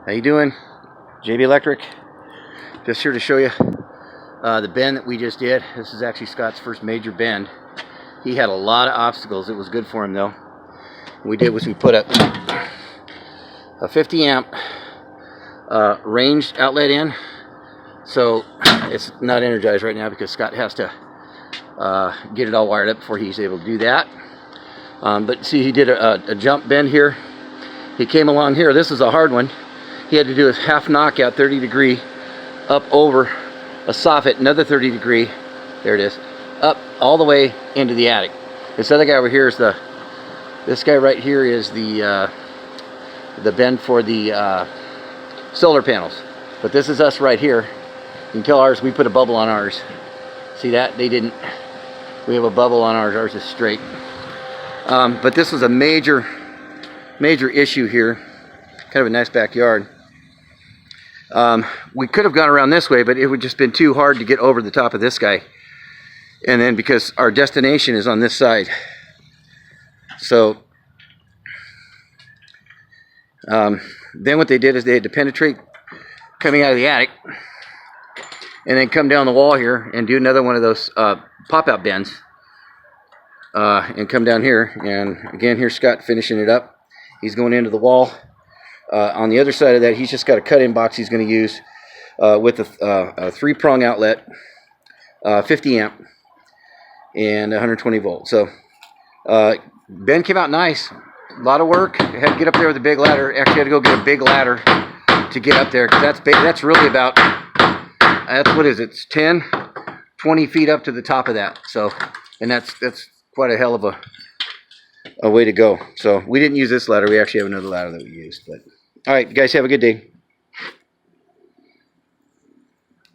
How you doing? JB Electric. Just here to show you the bend that we just did. This is actually Scott's first major bend. He had a lot of obstacles. It was good for him though. What we did was we put a 50 amp ranged outlet in. So it's not energized right now because Scott has to get it all wired up before he's able to do that. But see, he did a jump bend here. He came along here. This is a hard one. He had to do a half knockout, 30 degree, up over a soffit, another 30 degree. There it is, up all the way into the attic. This other guy over here is this guy right here is the bend for the solar panels. But this is us right here. You can tell ours, we put a bubble on ours. See that? They didn't. We have a bubble on ours. Ours is straight. But this was a major issue here. Kind of a nice backyard. We could have gone around this way, but it would just been too hard to get over the top of this guy. And then because our destination is on this side. So then what they did is they had to penetrate coming out of the attic and then come down the wall here and do another one of those pop-out bends and come down here. And again, here's Scott finishing it up. He's going into the wall. On the other side of that, he's just got a cut-in box he's going to use with a three-prong outlet, 50 amp, and 120 volt. So Ben came out nice. A lot of work. I had to get up there with a big ladder. Actually, I had to go get a big ladder to get up there because that's really about, what is it? It's 10, 20 feet up to the top of that. So, and that's quite a hell of a way to go. So we didn't use this ladder. We actually have another ladder that we used. But all right, you guys have a good day.